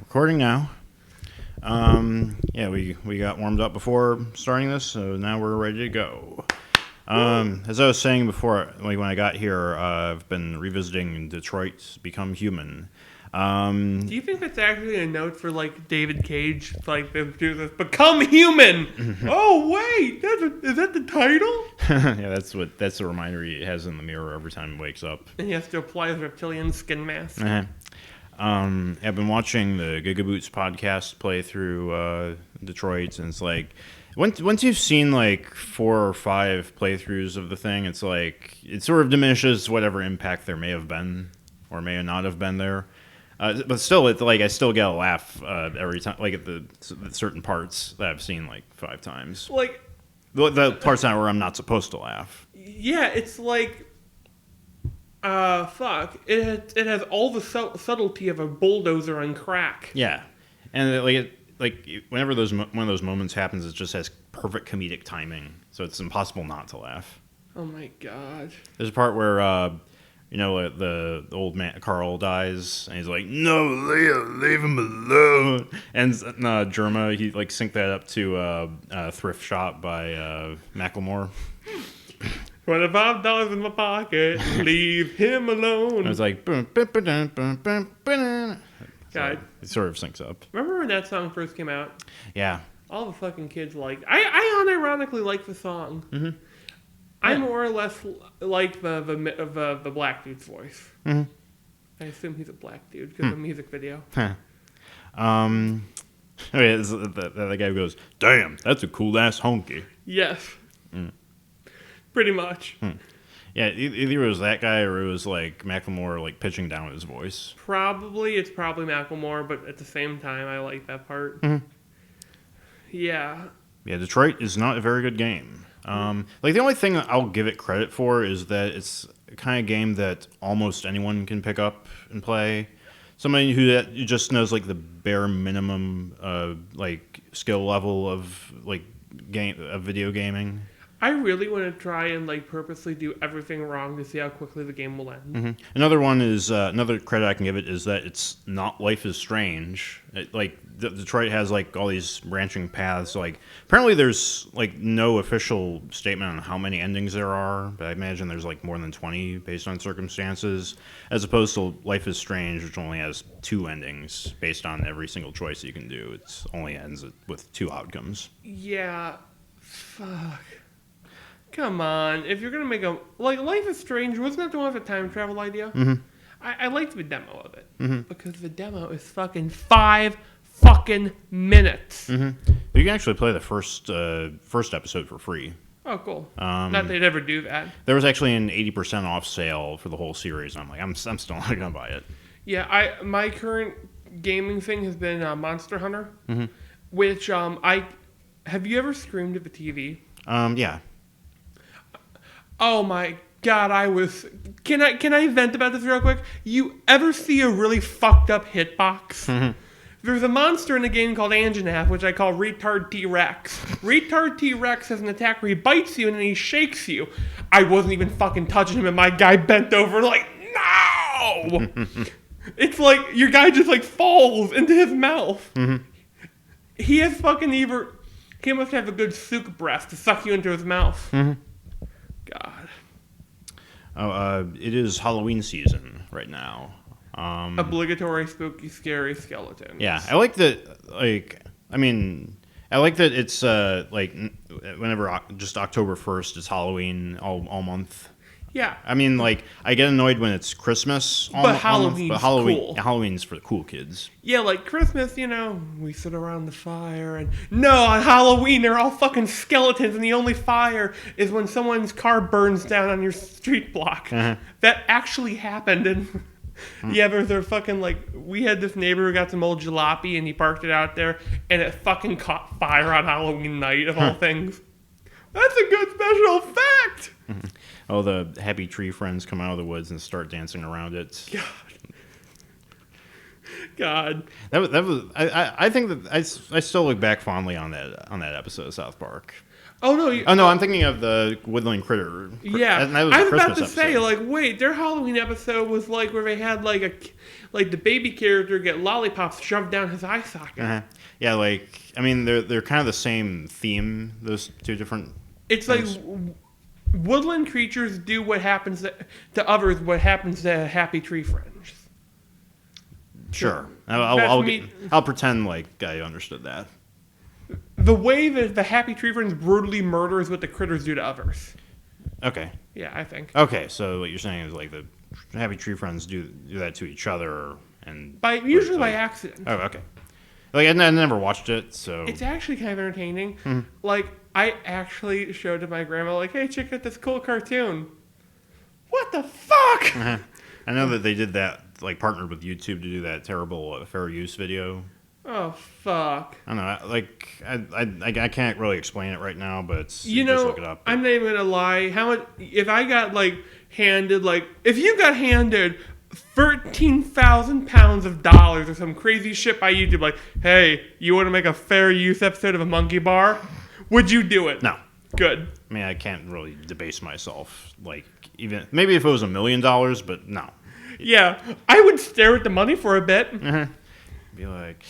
Recording now. We got warmed up before starting this, so now we're ready to go. As I was saying before, like when I got here, I've been revisiting Detroit's Become Human. Do you think that's actually a note for like David Cage, like them do this Become Human? Oh wait, is that the title? Yeah, that's the reminder he has in the mirror every time he wakes up. And he has to apply his reptilian skin mask. I've been watching the Gigaboots podcast play through Detroit, and it's like once you've seen like 4 or 5 playthroughs of the thing, it's like it sort of diminishes whatever impact there may have been or may not have been there. But still, it's like I still get a laugh every time, like at the certain parts that I've seen like 5 times. Like The parts where I'm not supposed to laugh. yeah, it's like fuck. It has all the subtlety of a bulldozer on crack. Yeah, and whenever one of those moments happens, it just has perfect comedic timing, so it's impossible not to laugh. Oh my god. There's a part where the old man Carl dies, and he's like, "No, leave him alone." And Germa, he like synced that up to "Thrift Shop" by Macklemore. $25 in my pocket, leave him alone. I was like, God. It sort of syncs up. Remember when that song first came out? Yeah. All the fucking kids I unironically like the song. Mm-hmm. I more or less like the black dude's voice. Mm-hmm. I assume he's a black dude because of the music video. The guy who goes, "Damn, that's a cool ass honky." Yes. Pretty much. Yeah, either it was that guy or it was like Macklemore like pitching down his voice. It's probably Macklemore, but at the same time, I like that part. Mm-hmm. Yeah. Yeah, Detroit is not a very good game. The only thing that I'll give it credit for is that it's a kind of game that almost anyone can pick up and play. Somebody who just knows like the bare minimum skill level of video gaming. I really want to try and purposely do everything wrong to see how quickly the game will end. Mm-hmm. Another one is another credit I can give it is that it's not Life is Strange. Detroit has all these branching paths. Apparently there's no official statement on how many endings there are, but I imagine there's more than 20 based on circumstances, as opposed to Life is Strange, which only has 2 endings based on every single choice you can do. It only ends with 2 outcomes. Yeah, fuck. Come on, if you're gonna make a Life is Strange, wasn't that the one with the time travel idea? Mm-hmm. I liked the demo of it because the demo is fucking 5 fucking minutes. Mm-hmm. You can actually play the first episode for free. Oh, cool. Not they'd ever do that. There was actually an 80% off sale for the whole series. And I'm still not gonna buy it. Yeah, my current gaming thing has been Monster Hunter, which have you ever screamed at the TV? Yeah. Oh my god, Can I vent about this real quick? You ever see a really fucked up hitbox? Mm-hmm. There's a monster in a game called Anjanath, which I call Retard T-Rex. Retard T-Rex has an attack where he bites you and then he shakes you. I wasn't even fucking touching him and my guy bent over no! It's like your guy just falls into his mouth. Mm-hmm. He has he must have a good souk breath to suck you into his mouth. Mm-hmm. God. It is Halloween season right now. Obligatory spooky scary skeletons. Yeah, I like that. I like that it's whenever just October 1st is Halloween all month. Yeah. I get annoyed when it's Christmas. But Halloween's cool. Halloween's for the cool kids. Yeah, Christmas, we sit around the fire and... No, on Halloween, they're all fucking skeletons and the only fire is when someone's car burns down on your street block. Uh-huh. That actually happened and... Yeah, but they're fucking we had this neighbor who got some old jalopy and he parked it out there and it fucking caught fire on Halloween night of all things. That's a good special effect! Mm-hmm. Oh, the happy tree friends come out of the woods and start dancing around it. God. That was. I think that I still look back fondly on that episode of South Park. Oh no! I'm thinking of the Woodland Critter. Yeah, that was I was a about Christmas to say, episode. wait, their Halloween episode was where they had like the baby character get lollipops shoved down his eye socket. Uh-huh. Yeah, like I mean, they're kind of the same theme. Those two different. It's things. like woodland creatures do what happens to others, what happens to happy tree friends. Sure. That's I'll pretend like I understood that. The way that the happy tree friends brutally murder is what the critters do to others. Okay. Yeah, I think. Okay. So what you're saying is like the happy tree friends do that to each other and Usually by like- accident. Oh, okay. Like I never watched it, so It's actually kind of entertaining. Mm-hmm. Like, I actually showed to my grandma, like, hey, check out this cool cartoon. What the fuck? I know that they did that, like partnered with YouTube to do that terrible fair use video. Oh, fuck. I don't know. I can't really explain it right now, but just You know, look it up. I'm not even gonna lie. How much, if I got, like, handed, like, if you got handed 13,000 pounds of dollars or some crazy shit by YouTube, like, hey, you want to make a fair use episode of a monkey bar? Would you do it? No. Good. I mean, I can't really debase myself. Like, even maybe if it was $1 million, but no. Yeah, I would stare at the money for a bit. Be like,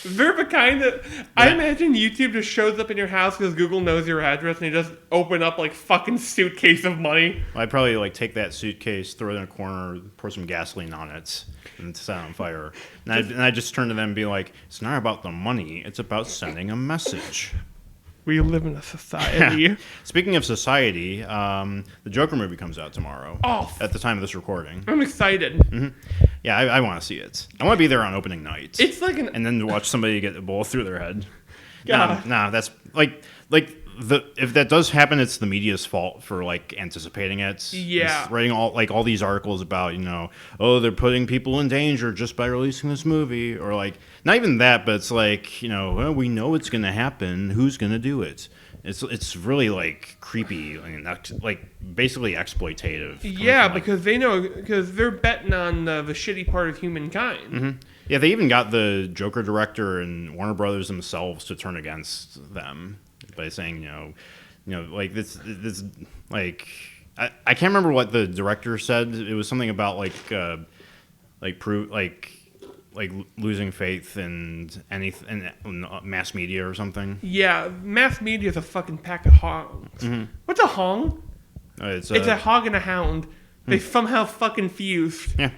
They're the kind that I imagine YouTube just shows up in your house because Google knows your address and you just open up like fucking suitcase of money. I'd probably like take that suitcase, throw it in a corner, pour some gasoline on it, and set it on fire. And I just turn to them and be like, it's not about the money, it's about sending a message. We live in a society. Speaking of society, the Joker movie comes out tomorrow. Oh. At the time of this recording. I'm excited. Yeah, I want to see it. I want to be there on opening night. It's like an and then watch somebody get a bullet through their head. God. Nah, that's like if that does happen, it's the media's fault for like anticipating it. Yeah. It's writing all these articles about, oh, they're putting people in danger just by releasing this movie, or like not even that, but it's like, well, we know it's gonna happen. Who's gonna do it? It's really like creepy, like basically exploitative. yeah, because they know because they're betting on the shitty part of humankind. Yeah, they even got the Joker director and Warner Brothers themselves to turn against them by saying, like this like I can't remember what the director said. It was something about like losing faith in anything in mass media or something. Yeah, mass media is a fucking pack of hogs. What's a hong? It's It's a hog and a hound. They somehow fucking fused. yeah.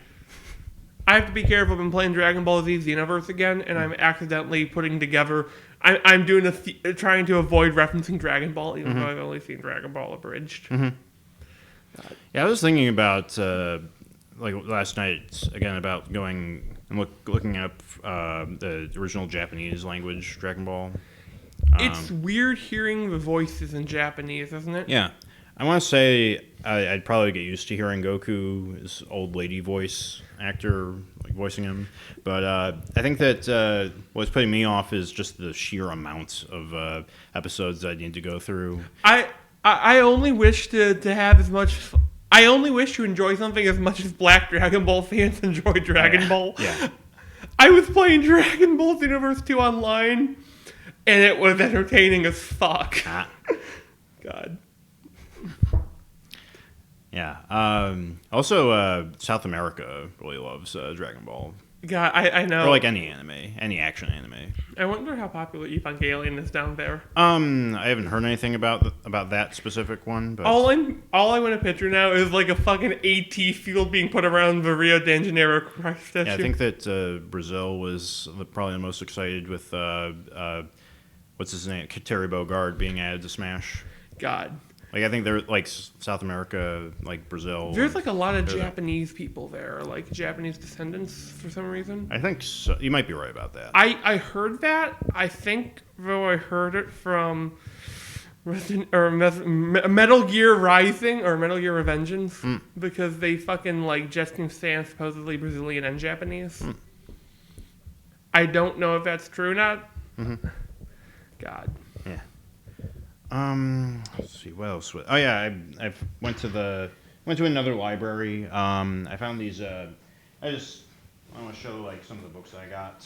I have to be careful. I've been playing Dragon Ball Z Xenoverse again, and I'm accidentally putting together. I'm doing trying to avoid referencing Dragon Ball, even though I've only seen Dragon Ball abridged. Yeah, I was thinking about like last night again about going and looking up the original Japanese language Dragon Ball. It's weird hearing the voices in Japanese, isn't it? Yeah, I want to say I'd probably get used to hearing Goku's old lady voice actor like voicing him, but I think that what's putting me off is just the sheer amount of episodes I need to go through. I only wish to have as much. I only wish to enjoy something as much as Black Dragon Ball fans enjoy Dragon Ball. Yeah. I was playing Dragon Ball Xenoverse 2 online, and it was entertaining as fuck. God. Yeah. Also, South America really loves Dragon Ball. God, I know. Or like any anime, any action anime. I wonder how popular Evangelion is down there. I haven't heard anything about that specific one, but All I want to picture now is like a fucking AT field being put around the Rio de Janeiro Christ statue. yeah, I think that Brazil was probably the most excited with what's his name, Terry Bogard being added to Smash. God. Like I think they're like South America, like Brazil. There's like a lot of They're the- Japanese people there, like Japanese descendants for some reason. I think so. You might be right about that. I heard that. I think though I heard it from Metal Gear Rising or Metal Gear Revengeance because they fucking like just can stand supposedly Brazilian and Japanese. I don't know if that's true or not. God. Yeah. Let's see what else. Oh yeah, I went to another library. I found these. I want to show like some of the books that I got.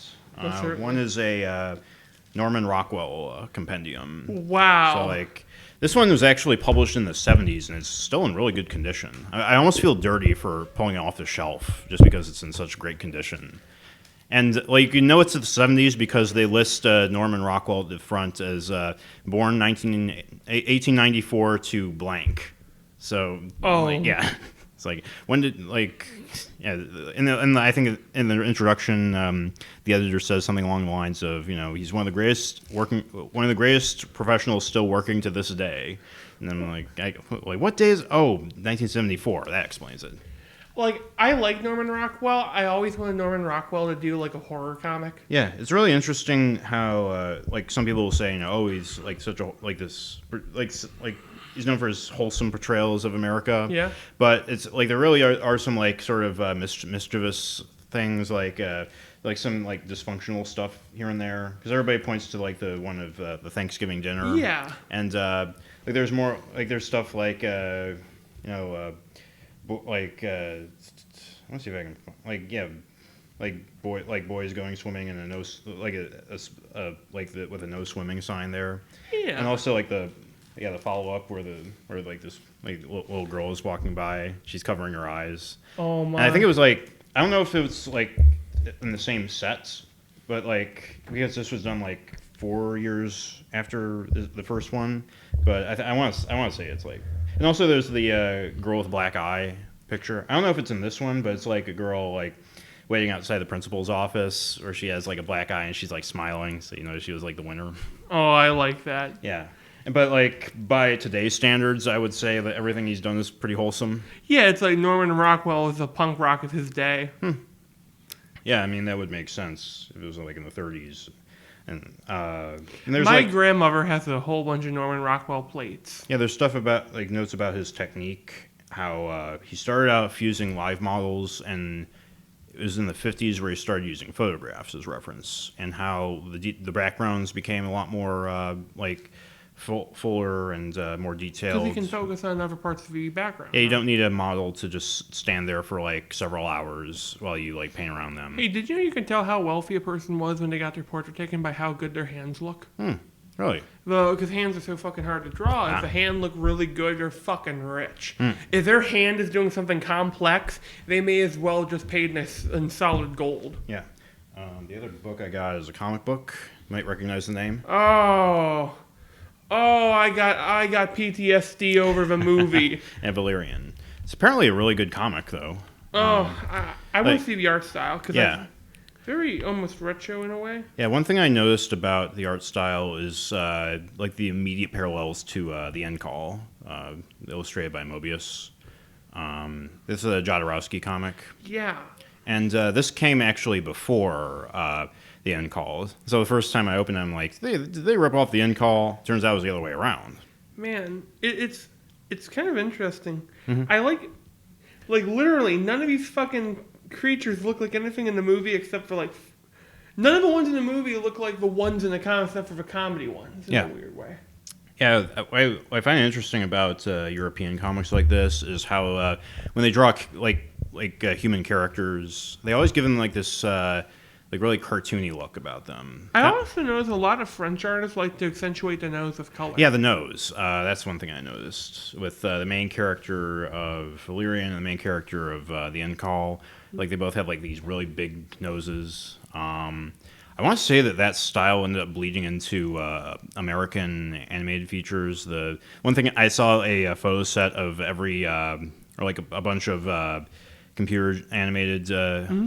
Certainly. One is a Norman Rockwell compendium. Wow. So like this one was actually published in the 70s and it's still in really good condition. I almost feel dirty for pulling it off the shelf just because it's in such great condition. And like you know, it's the 70s because they list Norman Rockwell at the front as born 1894 to blank. So like, yeah, it's like when did like yeah. I think in the introduction, the editor says something along the lines of he's one of the greatest professionals still working to this day. And then I'm like what day is 1974? That explains it. Like, I like Norman Rockwell. I always wanted Norman Rockwell to do, like, a horror comic. Yeah, it's really interesting how, like, some people will say, he's, like, such a, like, this, like, he's known for his wholesome portrayals of America. Yeah. But it's, like, there really are some, like, sort of mischievous things, like some, like, dysfunctional stuff here and there. Because everybody points to, like, the one of the Thanksgiving dinner. Yeah. And, like, there's more, like, there's stuff like, like let's see if I can boys going swimming in a no with a no swimming sign there. Yeah. And also like the follow up where like this like little girl is walking by, she's covering her eyes. Oh my. And I think it was like I don't know if it was like in the same sets, but like because this was done like 4 years after the first one, but I want to say it's like. And also there's the girl with black eye picture. I don't know if it's in this one, but it's like a girl like waiting outside the principal's office where she has like a black eye and she's like smiling, so she was like the winner. Oh, I like that. Yeah. But like by today's standards, I would say that everything he's done is pretty wholesome. Yeah, it's like Norman Rockwell was the punk rock of his day. Yeah, I mean that would make sense if it was like in the 30s. And there's My grandmother has a whole bunch of Norman Rockwell plates. Yeah, there's stuff about like notes about his technique, how he started out fusing live models, and it was in the 50s where he started using photographs as reference, and how the backgrounds became a lot more fuller and more detailed. Because you can focus on other parts of the background. Yeah, you don't need a model to just stand there for like several hours while you like paint around them. Hey, did you know you can tell how wealthy a person was when they got their portrait taken by how good their hands look? Really? Because hands are so fucking hard to draw. If the hand look really good, they're fucking rich. If their hand is doing something complex, they may as well just paid in solid gold. Yeah. The other book I got is a comic book. You might recognize the name. Oh, I got PTSD over the movie. And Valerian. It's apparently a really good comic, though. I want to see the art style because Yeah. it's very almost retro in a way. Yeah, one thing I noticed about the art style is like the immediate parallels to the End Call, illustrated by Mobius. This is a Jodorowsky comic. Yeah. And this came actually before the End Call. So the first time I opened it, I'm like, did they rip off the End Call? Turns out it was the other way around. Man, it's kind of interesting. Mm-hmm. I like literally none of these fucking creatures look like anything in the movie except for like none of the ones in the movie look like the ones in the comic except for the comedy ones in a weird way. Yeah, what I find interesting about European comics like this is how when they draw human characters, they always give them like this really cartoony look about them. I also notice a lot of French artists like to accentuate the nose with color. Yeah, the nose. That's one thing I noticed with the main character of Valerian and the main character of the End Call. Like they both have like these really big noses. I want to say that style ended up bleeding into American animated features. The one thing I saw a photo set of every or like a bunch of computer animated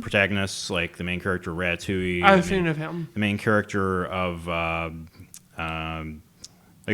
protagonists, like the main character of Ratatouille. I've seen of him. The main character of like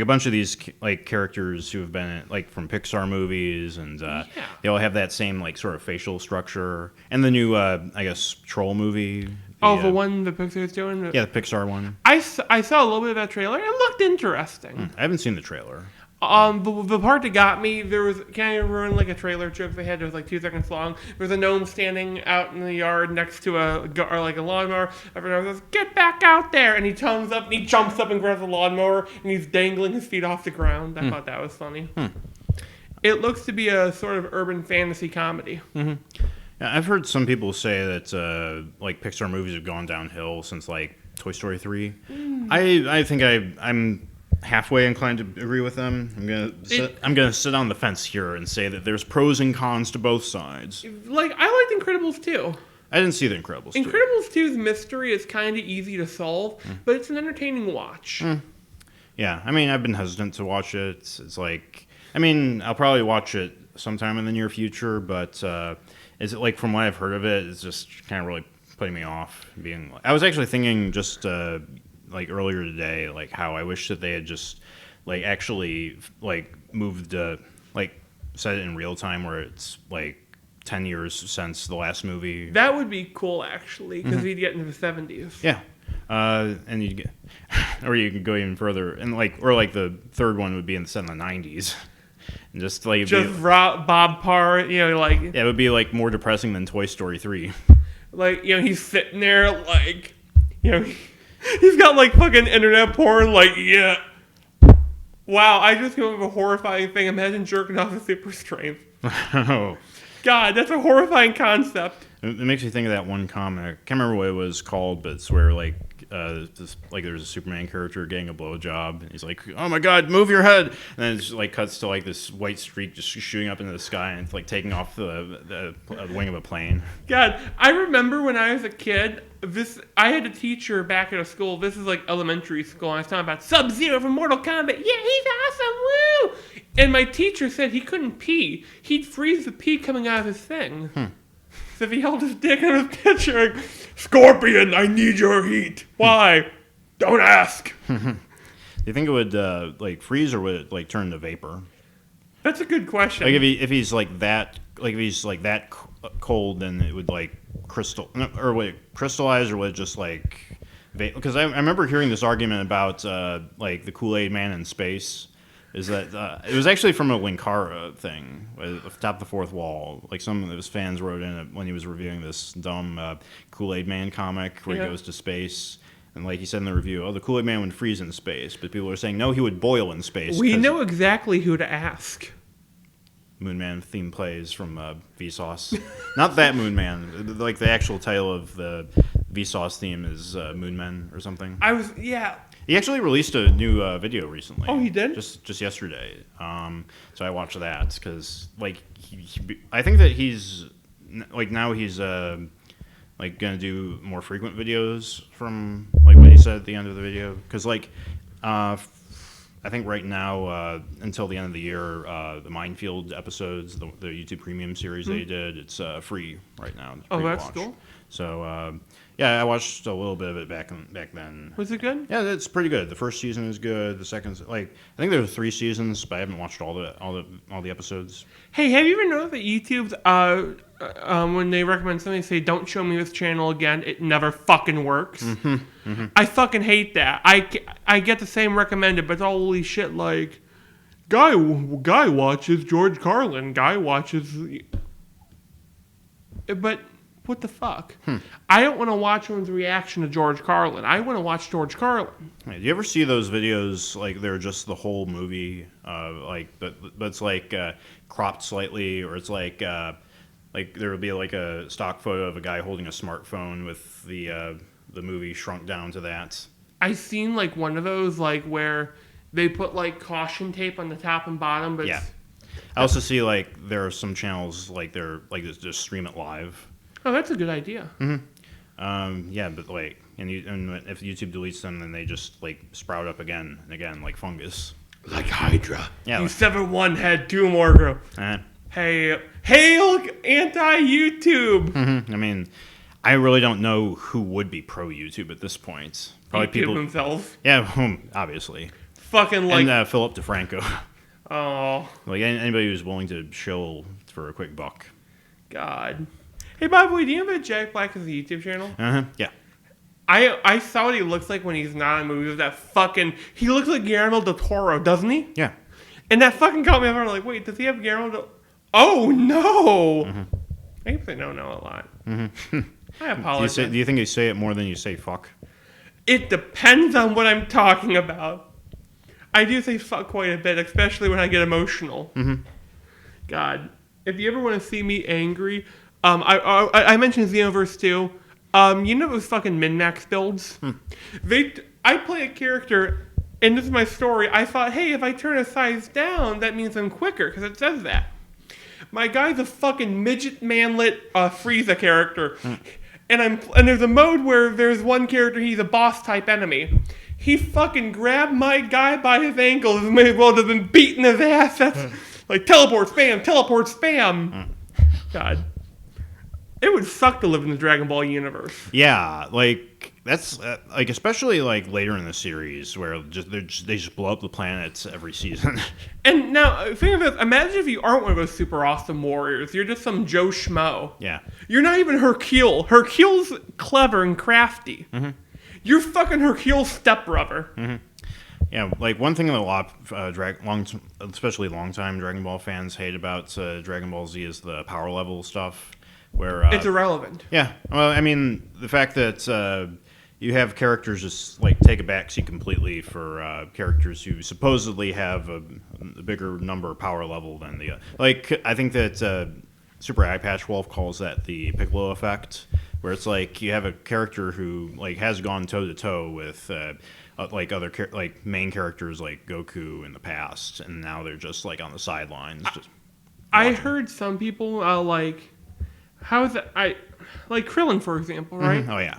a bunch of these like characters who have been like from Pixar movies, and they all have that same like sort of facial structure. And the new I guess Troll movie. The one that Pixar's doing? Yeah, the Pixar one. I saw a little bit of that trailer. It looked interesting. I haven't seen the trailer. The part that got me, can I ruin like a trailer joke they had? It was like 2 seconds long. There's a gnome standing out in the yard next to a lawnmower. Everyone goes, "Get back out there!" And he comes up and he jumps up and grabs a lawnmower and he's dangling his feet off the ground. I thought that was funny. It looks to be a sort of urban fantasy comedy. Yeah, I've heard some people say that like Pixar movies have gone downhill since like Toy Story 3. I think I'm halfway inclined to agree with them. I'm gonna sit on the fence here and say that there's pros and cons to both sides. Like, I liked Incredibles 2. I didn't see the Incredibles 2. Incredibles 2's mystery is kind of easy to solve, but it's an entertaining watch. Yeah, I mean, I've been hesitant to watch it. It's like, I mean, I'll probably watch it sometime in the near future, but is it like, from what I've heard of it, it's just kind of really putting me off. I was actually thinking just like earlier today, like how I wish that they had just like actually like moved like set it in real time where it's like 10 years since the last movie. That would be cool, actually, because we'd get into the 70s. Yeah. And you get, or you can go even further, and like, or like the third one would be set in the 90s, and just like Bob Parr, like, yeah, it would be like more depressing than Toy Story 3. Like, he's sitting there, like, he's got like fucking internet porn, like, yeah. Wow, I just came up with a horrifying thing. Imagine jerking off with super strength. Oh. God, that's a horrifying concept. It makes me think of that one comic. I can't remember what it was called, but it's where like there's a Superman character getting a blowjob, and he's like, "Oh my God, move your head!" And then it just like cuts to like this white streak just shooting up into the sky, and it's like taking off the wing of a plane. God, I remember when I was a kid. I had a teacher back at a school. This is like elementary school. And I was talking about Sub-Zero from Mortal Kombat. Yeah, he's awesome, woo! And my teacher said he couldn't pee. He'd freeze the pee coming out of his thing. So if he held his dick in his picture, Scorpion, I need your heat. Why? Don't ask. Do you think it would like freeze, or would it like turn to vapor? That's a good question. Like if he's like that, cold, then it would like would it crystallize, or would it just like? Because I remember hearing this argument about like the Kool-Aid Man in space. Is that it was actually from a Linkara thing, Top the Fourth Wall. Like some of his fans wrote in it when he was reviewing this dumb Kool-Aid Man comic where he goes to space. And like he said in the review, the Kool-Aid Man would freeze in space. But people were saying, no, he would boil in space. We know exactly who to ask. Moon Man theme plays from Vsauce. Not that Moon Man. Like the actual title of the Vsauce theme is Moon Men or something. He actually released a new video recently. Oh, he did? Just yesterday. So I watched that because, like, I think that he's like now he's like gonna do more frequent videos from like what he said at the end of the video. Because like, I think right now until the end of the year, the Minefield episodes, the YouTube Premium series they did, it's free right now. It's free to that's watch. cool. So yeah, I watched a little bit of it back then. Was it good? Yeah, it's pretty good. The first season is good. The second, like, I think there were 3 seasons, but I haven't watched all the episodes. Hey, have you ever noticed that YouTube's when they recommend something, they say "Don't show me this channel again"? It never fucking works. I fucking hate that. I get the same recommended, but holy shit, like, guy watches George Carlin. Guy watches, but. What the fuck? I don't want to watch someone's reaction to George Carlin. I want to watch George Carlin. Hey, do you ever see those videos, like, they're just the whole movie, like, but it's, like, cropped slightly, or it's, like there would be, like, a stock photo of a guy holding a smartphone with the movie shrunk down to that? I seen, like, one of those, like, where they put, like, caution tape on the top and bottom, but... Yeah. I also see, like, there are some channels, like, they're, like, just stream it live. Oh, that's a good idea. Yeah, but like, and if YouTube deletes them, then they just like sprout up again and again, like fungus. Like Hydra. Yeah. You sever one head, 2 more grow. Hey, hail anti-YouTube. I mean, I really don't know who would be pro YouTube at this point. Probably YouTube people themselves. Yeah, obviously. Fucking like. And Philip DeFranco. Oh. Like anybody who's willing to shill for a quick buck. God. Hey, by the way, do you know that Jack Black has a YouTube channel? Yeah. I saw what he looks like when he's not in movies. That fucking... He looks like Guillermo del Toro, doesn't he? Yeah. And that fucking caught me off guard. Like, wait, does he have Guillermo del... Oh, no! I can say no a lot. I apologize. Do you think you say it more than you say fuck? It depends on what I'm talking about. I do say fuck quite a bit, especially when I get emotional. God. If you ever want to see me angry... I mentioned Xenoverse 2. You know those fucking min-max builds? I play a character, and this is my story. I thought, hey, if I turn a size down, that means I'm quicker, because it says that. My guy's a fucking midget manlet Frieza character. And there's a mode where there's one character, he's a boss type enemy. He fucking grabbed my guy by his ankles and may as well have been beating his ass. That's like teleport spam. God. It would suck to live in the Dragon Ball universe. Yeah, like that's like especially like later in the series where they just blow up the planets every season. And now think of this: imagine if you aren't one of those super awesome warriors. You're just some Joe Schmo. Yeah, You're not even Hercule. Hercule's clever and crafty. You're fucking Hercule's stepbrother. yeah. Like one thing that a lot of especially longtime Dragon Ball fans hate about Dragon Ball Z is the power level stuff. Where It's irrelevant. yeah, well, I mean the fact that you have characters just like take a backseat completely for characters who supposedly have a bigger number power level than the like. I think that Super Eye Patch Wolf calls that the Piccolo effect, where it's like you have a character who like has gone toe to toe with like other like main characters like Goku in the past, and now they're just like on the sidelines. Just I watching. heard some people like, how is that? Like Krillin, for example, right? Oh yeah.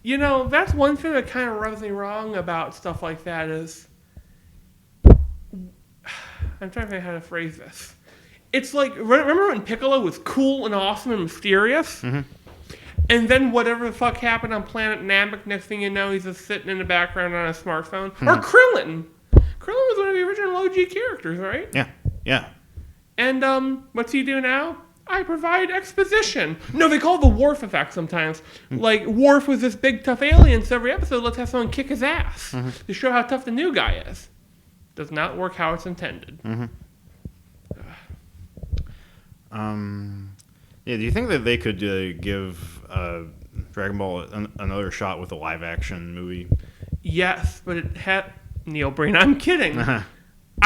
You know, that's one thing that kind of rubs me wrong about stuff like that is, I'm trying to think how to phrase this. It's like, remember when Piccolo was cool and awesome and mysterious? And then whatever the fuck happened on Planet Namek, next thing you know, he's just sitting in the background on a smartphone. Or Krillin. Krillin was one of the original OG characters, right? Yeah. And what's he do now? I provide exposition. No, they call it the Worf effect sometimes. Like, Worf was this big, tough alien, so every episode, let's have someone kick his ass to show how tough the new guy is. Does not work how it's intended. Yeah, do you think that they could give Dragon Ball another shot with a live-action movie? Yes, but it had Neil Breen. I'm kidding. I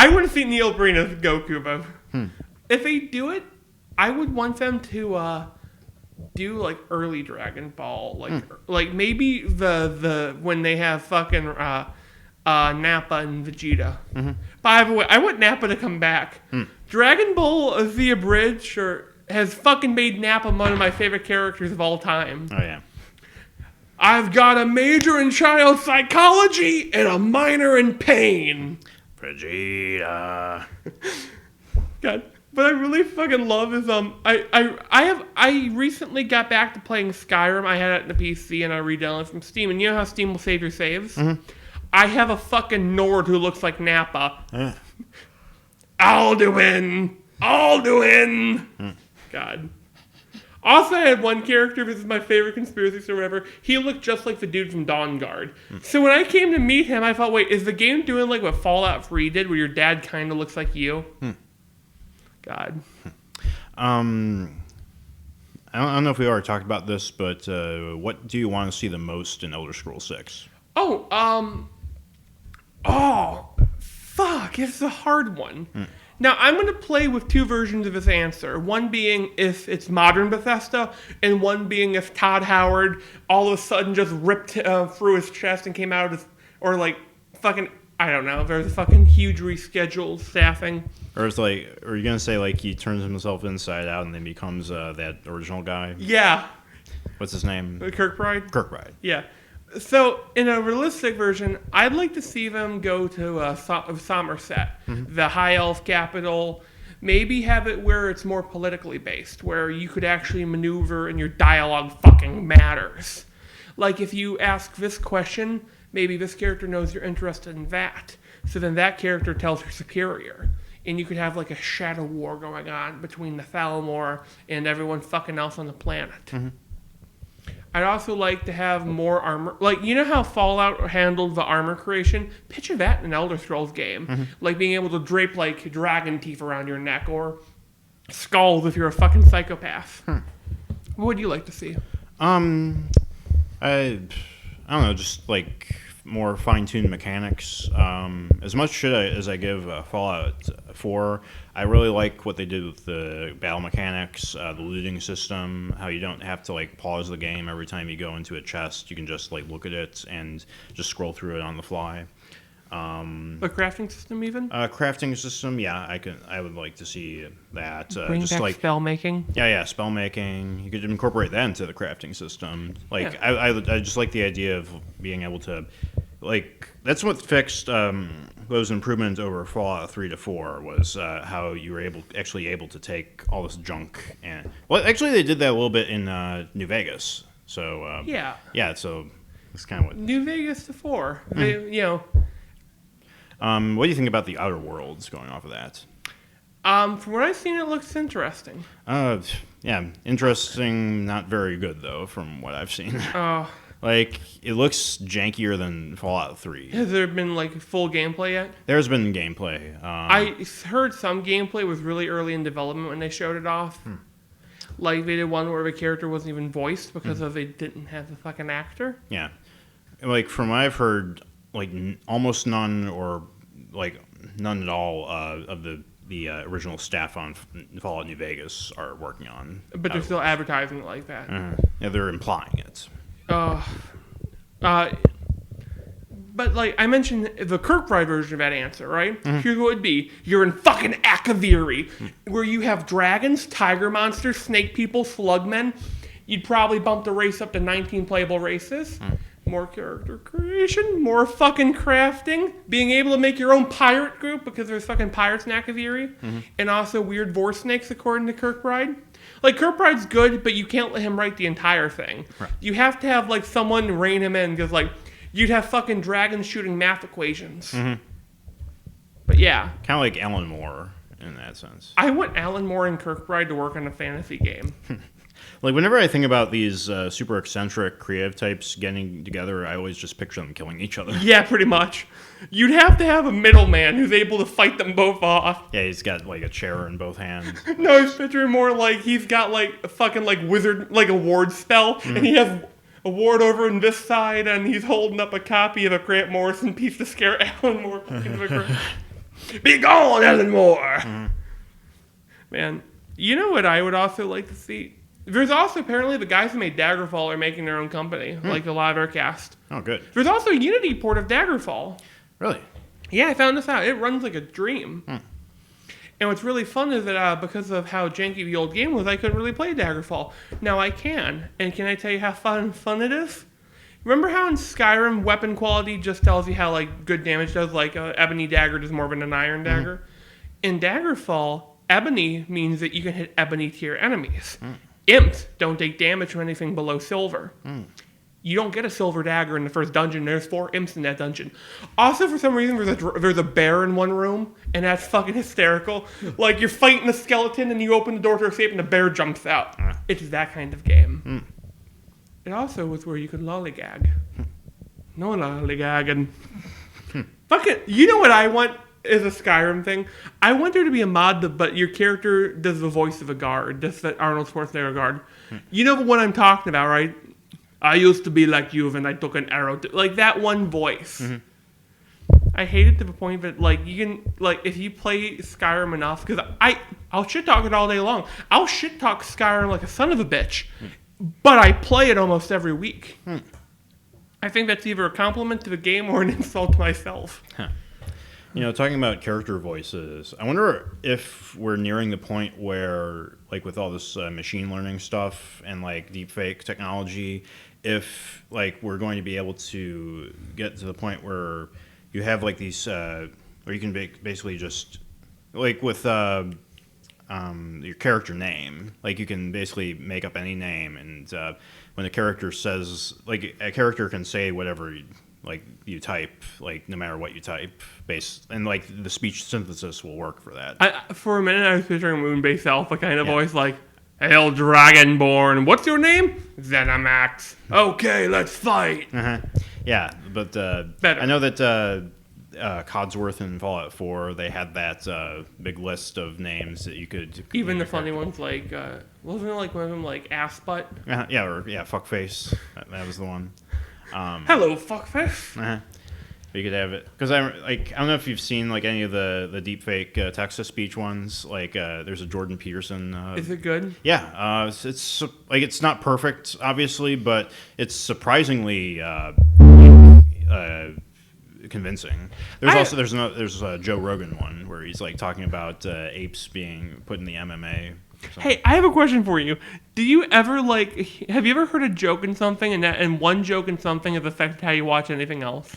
want to see Neil Breen as Goku, but if they do it, I would want them to do like early Dragon Ball, like maybe the when they have fucking Nappa and Vegeta. By the way, I want Nappa to come back. Dragon Ball Z Abridged has fucking made Nappa one of my favorite characters of all time. Oh yeah. I've got a major in child psychology and a minor in pain. Vegeta. God. But I really fucking love is I recently got back to playing Skyrim. I had it in the PC and I re-downloaded it from Steam. And you know how Steam will save your saves? I have a fucking Nord who looks like Nappa. Alduin! God. Also, I had one character, this is my favorite conspiracy or whatever, he looked just like the dude from Dawn Guard. So when I came to meet him, I thought, wait, is the game doing like what Fallout 3 did, where your dad kind of looks like you? God. I don't know if we already talked about this, but what do you want to see the most in Elder Scrolls 6? Fuck, it's a hard one. Now, I'm going to play with two versions of this answer. One being if it's modern Bethesda, and one being if Todd Howard all of a sudden just ripped through his chest and came out as, or like fucking, I don't know, there's a fucking huge rescheduled staffing. Or it's like, are you gonna say like he turns himself inside out and then becomes that original guy? Yeah. What's his name? Kirkbride? Kirkbride. Yeah. So, in a realistic version, I'd like to see them go to Somerset, the High Elf capital. Maybe have it where it's more politically based, where you could actually maneuver and your dialogue fucking matters. Like, if you ask this question, maybe this character knows you're interested in that. So then that character tells her superior. And you could have, like, a shadow war going on between the Thalmor and everyone fucking else on the planet. I'd also like to have more armor. Like, you know how Fallout handled the armor creation? Picture that in an Elder Scrolls game. Like, being able to drape, like, dragon teeth around your neck or skulls if you're a fucking psychopath. What would you like to see? I don't know, just, like, more fine-tuned mechanics. As much shit as I give Fallout 4, I really like what they did with the battle mechanics, the looting system, how you don't have to like pause the game every time you go into a chest. You can just like look at it and just scroll through it on the fly. The crafting system, even Crafting system, yeah, I would like to see that. bring Just back like spell making. yeah, spell making. You could incorporate that into the crafting system. Like, Yeah. I just like the idea of being able to, like, that's what fixed those improvements over Fallout 3 to 4 was how you were actually able to take all this junk and well, actually they did that a little bit in New Vegas. So Yeah. so that's kind of what. New Vegas to 4. They, What do you think about the Outer Worlds going off of that? from what I've seen, it looks interesting. Yeah, interesting. Not very good though, from what I've seen. Uh, Like, it looks jankier than Fallout 3. has there been like full gameplay yet? There's been gameplay. I heard some gameplay was really early in development when they showed it off. Like they did one where the character wasn't even voiced because of they didn't have the fucking actor. Yeah. Like, from what I've heard, like, almost none or, like, none at all of the original staff on Fallout New Vegas are working on. But they're still advertising it like that. Yeah, they're implying it. But like I mentioned, the Kirkbride version of that answer, right? Here's what it would be: you're in fucking Akaviri, where you have dragons, tiger monsters, snake people, slugmen. You'd probably bump the race up to 19 playable races. More character creation, more fucking crafting, being able to make your own pirate group because there's fucking pirates in Akaviri, and also weird vor snakes according to Kirkbride. Like Kirkbride's good, but you can't let him write the entire thing. Right. You have to have like someone rein him in because like you'd have fucking dragons shooting math equations. But yeah, Kind of like Alan Moore in that sense. I want Alan Moore and Kirkbride to work on a fantasy game. Like, whenever I think about these super eccentric creative types getting together, I always just picture them killing each other. Yeah, pretty much. You'd have to have a middleman who's able to fight them both off. Yeah, he's got, like, a chair in both hands. No, I was picturing more like he's got like a fucking like wizard, like a ward spell, and he has a ward over on this side, and he's holding up a copy of a Grant Morrison piece to scare Alan Moore. Be gone, Alan Moore! Man, you know what I would also like to see? There's also apparently the guys who made Daggerfall are making their own company, like the live Aircast. Oh, good. There's also a Unity port of Daggerfall. Really? Yeah, I found this out. It runs like a dream. And what's really fun is that because of how janky the old game was, I couldn't really play Daggerfall. Now I can. And can I tell you how fun it is? Remember how in Skyrim, weapon quality just tells you how like good damage does? Like ebony dagger does more than an iron dagger. In Daggerfall, ebony means that you can hit ebony tier enemies. Imps don't take damage from anything below silver. You don't get a silver dagger in the first dungeon. There's 4 imps in that dungeon. Also, for some reason, there's a bear in one room, and that's fucking hysterical. Like, you're fighting a skeleton, and you open the door to escape, and the bear jumps out. It's that kind of game. It also was where you could lollygag. No lollygagging. Fucking, you know what I want is a Skyrim thing? I want there to be a mod, but your character does the voice of a guard. Does the Arnold Schwarzenegger guard. You know what I'm talking about, right? I used to be like you, and I took an arrow to... Like, that one voice. I hate it to the point that, like, you can... Like, if you play Skyrim enough... Because I'll shit-talk it all day long. I'll shit-talk Skyrim like a son of a bitch. But I play it almost every week. I think that's either a compliment to the game or an insult to myself. You know, talking about character voices, I wonder if we're nearing the point where, like, with all this machine learning stuff and, like, deepfake technology, if, like, we're going to be able to get to the point where you have, like, these, where you can basically just, like, with your character name, like, you can basically make up any name, and when a character says, like, a character can say whatever you type, like, no matter what you type, and, like, the speech synthesis will work for that. For a minute, I was picturing Moonbase Alpha kind of voice, like, Hail Dragonborn, what's your name? Zenimax. Okay, let's fight. Yeah, but Better. I know that Codsworth in Fallout 4, they had that big list of names that you could... Even the funny ones, like, wasn't it like one of them, like, ass butt? Yeah, fuckface. That was the one. Hello, fuckface. You could have it because I don't know if you've seen like any of the deep fake text to speech ones. Like there's a Jordan Peterson. Is it good? Yeah, it's like it's not perfect, obviously, but it's surprisingly convincing. There's a Joe Rogan one where he's like talking about apes being put in the MMA. Hey, I have a question for you. Do you ever have you ever heard a joke in something and one joke in something has affected how you watch anything else?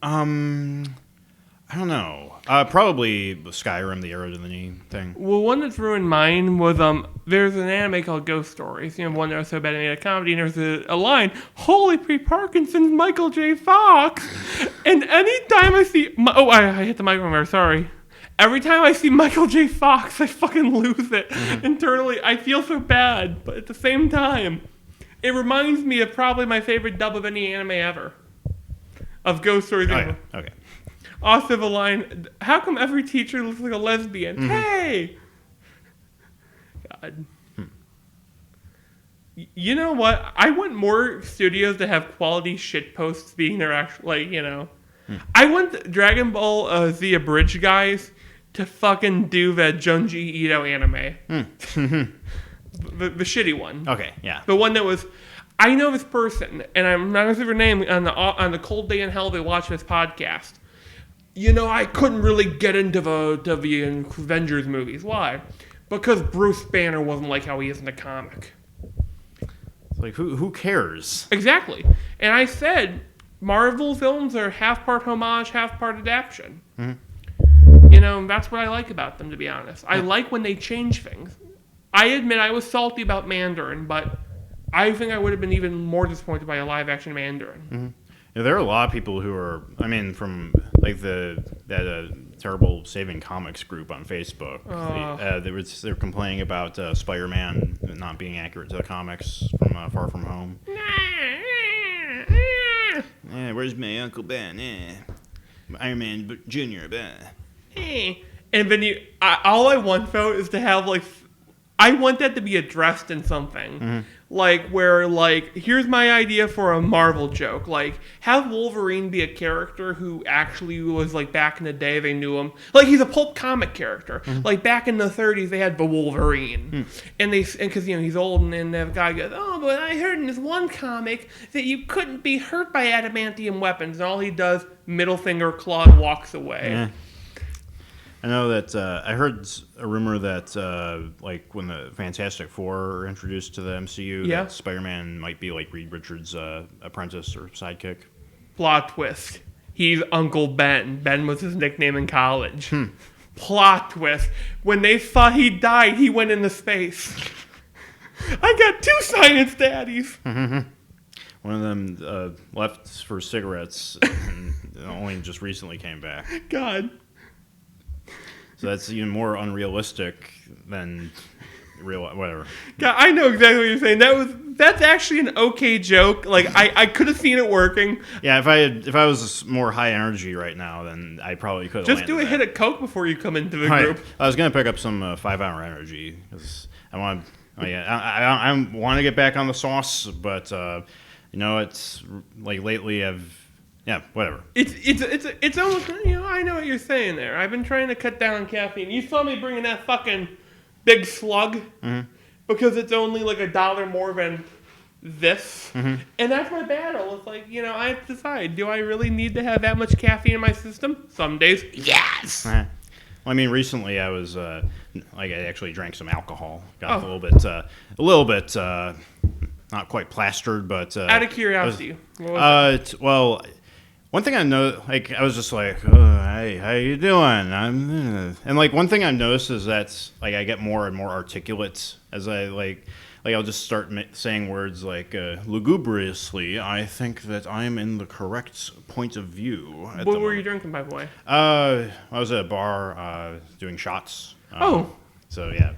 I don't know. Probably Skyrim, the arrow to the knee thing. Well, one that's ruined mine was there's an anime called Ghost Stories. You know, one that was so bad it made a comedy, and there's a line, "Holy pre-Parkinson's, Michael J. Fox." And anytime I see, I hit the microphone there. Sorry. Every time I see Michael J. Fox, I fucking lose it. Internally, I feel so bad, but at the same time, it reminds me of probably my favorite dub of any anime ever. Of Ghost Stories. Oh, yeah. Okay. Also the line, how come every teacher looks like a lesbian? Hey! God. You know what? I want more studios to have quality shit posts being their actual, I want Dragon Ball Z Abridged guys to fucking do the Junji Ito anime. The shitty one. Okay, yeah. The one that was... I know this person, and I'm not going to say her name, on the cold day in hell they watch this podcast. I couldn't really get into the Avengers movies. Why? Because Bruce Banner wasn't like how he is in the comic. It's like, who cares? Exactly. And I said, Marvel films are half part homage, half part adaptation. That's what I like about them, to be honest. I like when they change things. I admit I was salty about Mandarin, but I think I would have been even more disappointed by a live-action Mandarin. Yeah, there are a lot of people who are, from like that terrible Saving Comics group on Facebook. They're complaining about Spider-Man not being accurate to the comics from Far From Home. Where's my Uncle Ben? Iron Man Jr. And then all I want though is to have I want that to be addressed in something. Here's my idea for a Marvel joke. Have Wolverine be a character who actually was, back in the day, they knew him. He's a pulp comic character. Back in the 30s, they had the Wolverine. And because, he's old, and then the guy goes, "Oh, but I heard in this one comic that you couldn't be hurt by adamantium weapons." And all he does, middle finger claw, and walks away. Yeah. I know that I heard a rumor that when the Fantastic Four are introduced to the MCU, that Spider-Man might be like Reed Richards' apprentice or sidekick. Plot twist. He's Uncle Ben. Ben was his nickname in college. Plot twist. When they thought he died, he went into space. I got 2 science daddies. One of them left for cigarettes and only just recently came back. God. So that's even more unrealistic than real. Whatever. God, I know exactly what you're saying. That's actually an okay joke. I could have seen it working. Yeah, if I was more high energy right now, then I probably could have. Just do a hit of coke before you come into the group. I was gonna pick up some 5-hour energy because I want. I want to get back on the sauce, but it's lately whatever. It's almost, I know what you're saying there. I've been trying to cut down on caffeine. You saw me bringing that fucking big slug because it's only $1 more than this. And that's my battle. It's I have to decide, do I really need to have that much caffeine in my system? Some days, yes. Recently I was I actually drank some alcohol. Got a little bit not quite plastered, but out of curiosity, what was it? One thing I know, I was just like, "Oh, hey, how you doing?" And one thing I've noticed is that I get more and more articulate as I I'll just start saying words like lugubriously. I think that I'm in the correct point of view. What were you drinking, by the way? I was at a bar doing shots. So yeah.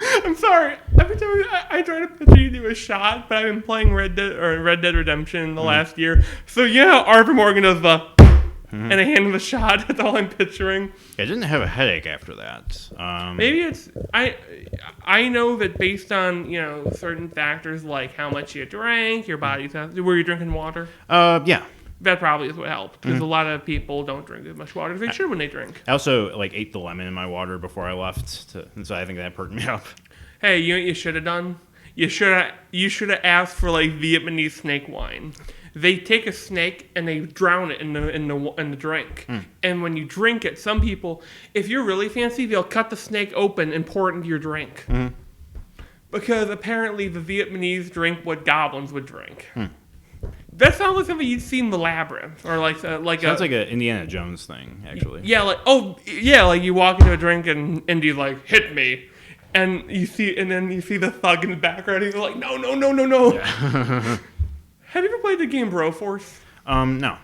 I'm sorry. Every time I try to picture you do a shot, but I've been playing Red Dead Redemption the last year. So Arthur Morgan does the and a hand of the shot. That's all I'm picturing. I didn't have a headache after that. Maybe it's I know that based on certain factors like how much you drank, your body's. Were you drinking water? Yeah. That probably is what helped because a lot of people don't drink as much water as they should when they drink. I also like ate the lemon in my water before I left, and so I think that perked me up. Hey, you know what you should have done? You should have asked for like Vietnamese snake wine. They take a snake and they drown it in the drink. And when you drink it, some people, if you're really fancy, they'll cut the snake open and pour it into your drink. Because apparently the Vietnamese drink what goblins would drink. That sounds like something you'd see in the Labyrinth, or like Sounds like an Indiana Jones thing, actually. yeah, like you walk into a drink and Indy's like, hit me. And then you see the thug in the background. He's like, no. Have you ever played the game Broforce? No.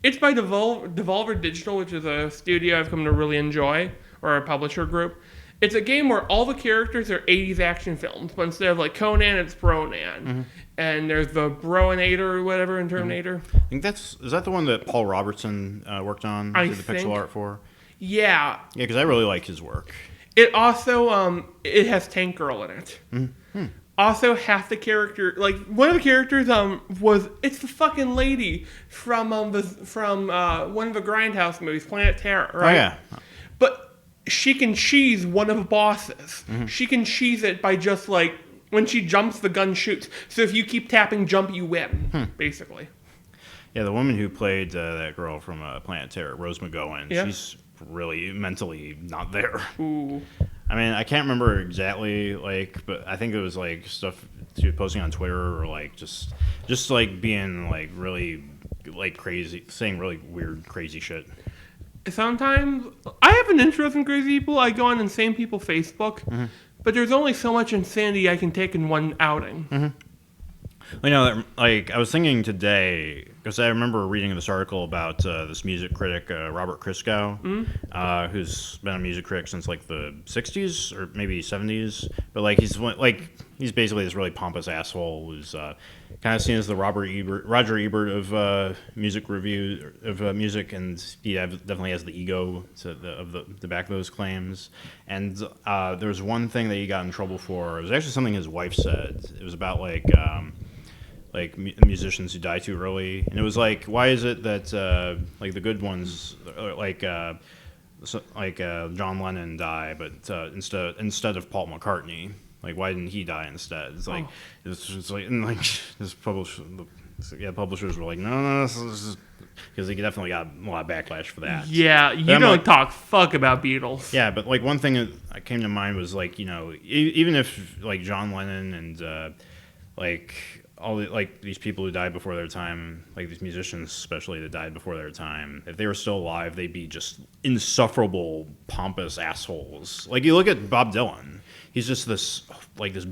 It's by Devolver Digital, which is a studio I've come to really enjoy, or a publisher group. It's a game where all the characters are 80s action films, but instead of like Conan, it's Bronan. And there's the Broinator or whatever in Terminator. I think is that the one that Paul Robertson worked on? I Did the pixel think. art for? Yeah. Yeah, because I really like his work. It also it has Tank Girl in it. Also, half the character, like one of the characters, it's the fucking lady from one of the Grindhouse movies, Planet Terror, right? Oh yeah. But she can cheese one of the bosses. She can cheese it by just like when she jumps, the gun shoots. So if you keep tapping jump, you win, basically. Yeah, the woman who played that girl from Planet Terror, Rose McGowan, Yeah. she's really mentally not there. Ooh. I mean, I can't remember exactly, like, but I think it was like stuff she was posting on Twitter or like just like being like really like crazy, saying really weird, crazy shit. Sometimes I have an interest in crazy people. I go on insane people Facebook, but there's only so much insanity I can take in one outing. You know, like I was thinking today because I remember reading this article about this music critic Robert Christgau, who's been a music critic since like the '60s or maybe '70s. But like he's basically this really pompous asshole who's kind of seen as the Roger Ebert of music review of music, and he definitely has the ego to back those claims. And there was one thing that he got in trouble for. It was actually something his wife said. It was about like musicians who die too early, and it was like, why is it that like the good ones, like John Lennon die, but instead of Paul McCartney, like why didn't he die instead? It's like it's like and like this publishers were like, no, because he definitely got a lot of backlash for that. Yeah, you I'm don't like- talk fuck about Beatles. Yeah, but like one thing that came to mind was like, you know, even if like John Lennon and like all these people who died before their time, like these musicians especially that died before their time, if they were still alive, they'd be just insufferable, pompous assholes. Like you look at Bob Dylan, he's just this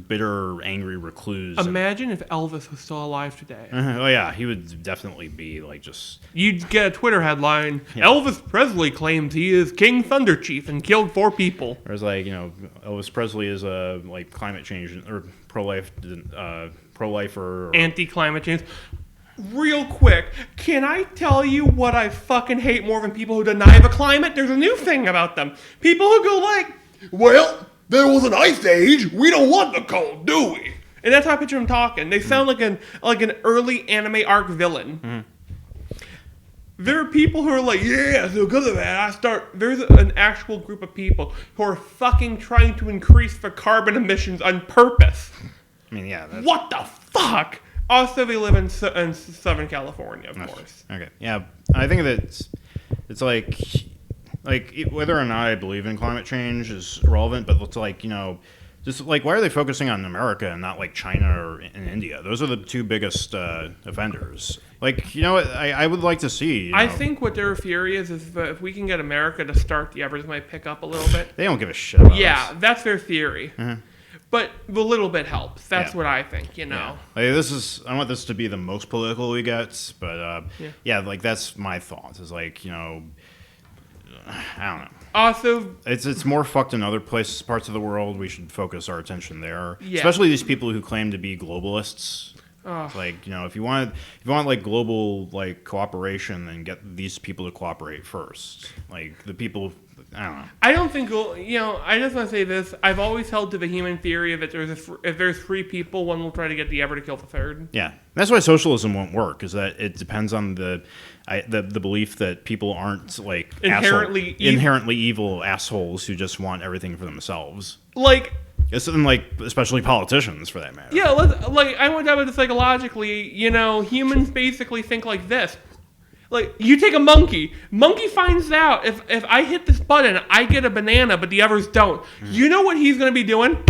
bitter, angry recluse. Imagine if Elvis was still alive today. Oh yeah, he would definitely be like just. You'd get a Twitter headline, Elvis Presley claims he is King Thunder Chief and killed 4 people. There's like, you know, Elvis Presley is a like climate change or pro-lifer. Or, Anti-climate change. Real quick, can I tell you what I fucking hate more than people who deny the climate? There's a new thing about them. People who go like, well, there was an ice age. We don't want the cold, do we? And that's how I picture them talking. They sound like an early anime arc villain. There are people who are like, yeah, so because of that, there's an actual group of people who are fucking trying to increase the carbon emissions on purpose. I mean, yeah. That's, What the fuck? Also, they live in Southern California, of course. Okay. Yeah, I think that it's like whether or not I believe in climate change is irrelevant, but it's like, you know, just like why are they focusing on America and not like China or in India? Those are the 2 biggest offenders. Like, you know what, I would like to see. You I know, think what their theory is that if we can get America to start, the others might pick up a little bit. they don't give a shit about Yeah, us. that's their theory. But the little bit helps. That's Yeah. what I think, you know. Like, I want this to be the most political we get, but yeah, like that's my thought. Is like, you know, I don't know. Also, It's more fucked in other parts of the world. We should focus our attention there, Yeah. especially these people who claim to be globalists. Like, you know, if you want like global like cooperation, then get these people to cooperate first. Like the people I don't know. I don't think I just want to say this. I've always held to the human theory of if there's three people, one will try to get the other to kill the third. Yeah, that's why socialism won't work. Is that it depends on the belief that people aren't like inherently evil assholes who just want everything for themselves. Like. It's especially politicians for that matter. Yeah, I went down with it psychologically. Humans basically think like this. Like, you take a monkey. Monkey finds out if I hit this button, I get a banana, but the others don't. You know what he's going to be doing?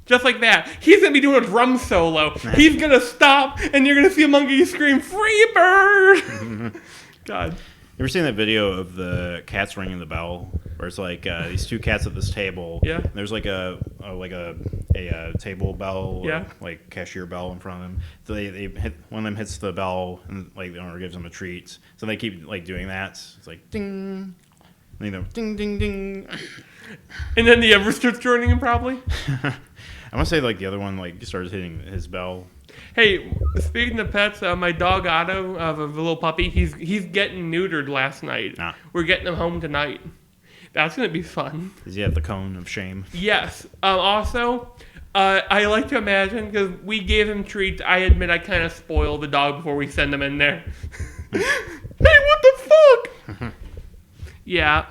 Just like that. He's going to be doing a drum solo. He's going to stop, and you're going to see a monkey scream, "Free bird!" God. You ever seen that video of the cats ringing the bell, where it's like these two cats at this table? Yeah. And there's like a table bell, yeah, or like cashier bell in front of them. So they hit, one of them hits the bell, and like the owner gives them a treat. So they keep like doing that. It's like ding, and they go ding ding ding. And then the other starts joining him probably. I want to say like the other one like started hitting his bell. Hey, speaking of pets, my dog Otto, a little puppy, he's getting neutered last night. Ah. We're getting him home tonight. That's gonna be fun. Does he have the cone of shame? Yes. Also, I like to imagine because we gave him treats. I admit I kind of spoil the dog before we send him in there. Hey, what the fuck? Yeah.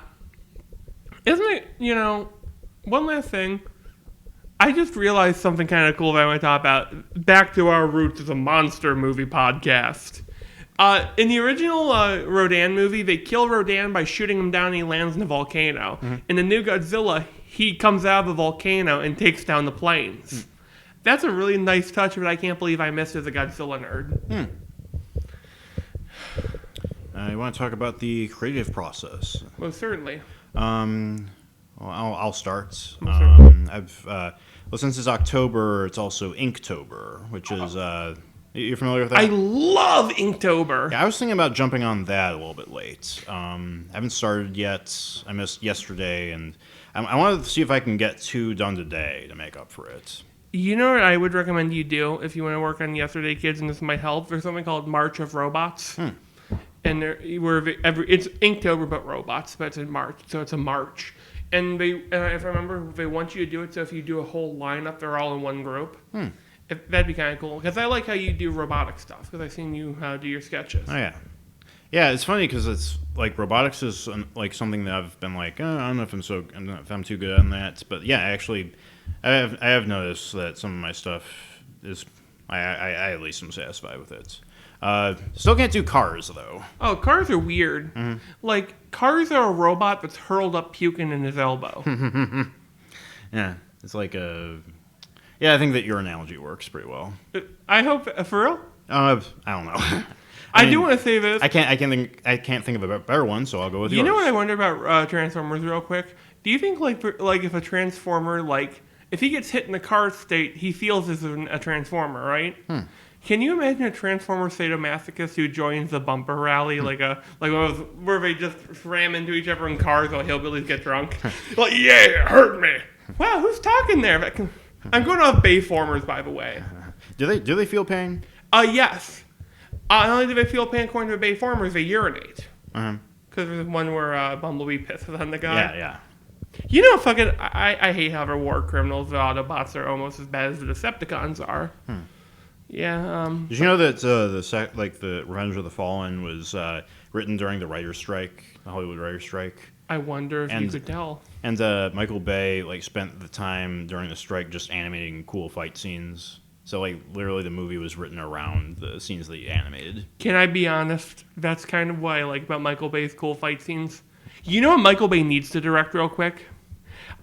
Isn't it? One last thing. I just realized something kind of cool that I want to talk about. Back to our roots as a monster movie podcast. In the original Rodan movie, they kill Rodan by shooting him down and he lands in a volcano. Mm-hmm. In the new Godzilla, he comes out of the volcano and takes down the planes. That's a really nice touch, but I can't believe I missed as a Godzilla nerd. You want to talk about the creative process? Well, certainly. Well, I'll start. Since it's October, it's also Inktober, which is you're familiar with that? I love Inktober. Yeah, I was thinking about jumping on that a little bit late. I haven't started yet. I missed yesterday, and I wanted to see if I can get 2 done today to make up for it. You know what I would recommend you do if you want to work on Yesterday Kids, and this might help? There's something called March of Robots. And it's Inktober but robots, but it's in March, so it's a March. And if I remember, they want you to do it so if you do a whole lineup, they're all in one group. That'd be kind of cool. Because I like how you do robotic stuff, because I've seen you do your sketches. Oh, yeah. Yeah, it's funny because it's like robotics is like something that I've been like, I don't know if I'm too good on that. But yeah, actually, I have noticed that some of my stuff is, I at least am satisfied with it. Still can't do cars, though. Oh, cars are weird. Mm-hmm. Like, cars are a robot that's hurled up puking in his elbow. Yeah, it's like a... Yeah, I think that your analogy works pretty well. I hope... For real? I don't know. I do want to say this. I can't think of a better one, so I'll go with yours. You know what I wonder about Transformers real quick? Do you think, like if a Transformer, if he gets hit in the car state, he feels as a Transformer, right? Can you imagine a Transformer sadomasochist who joins the bumper rally, where they just ram into each other in cars while hillbillies get drunk? Like, yeah, it hurt me. Wow, who's talking there? I'm going off Bayformers, by the way. Do they feel pain? Yes. Not only do they feel pain according to the Bayformers, they urinate. Because there's one where Bumblebee pisses on the guy. Yeah. You know, I hate how the war criminals, the Autobots, are almost as bad as the Decepticons are. Yeah. Did you know that the Revenge of the Fallen was written during the writer's strike, the Hollywood writer's strike? I wonder if you could tell. And Michael Bay spent the time during the strike just animating cool fight scenes. So literally the movie was written around the scenes that he animated. Can I be honest? That's kind of what I like about Michael Bay's cool fight scenes. You know what Michael Bay needs to direct real quick?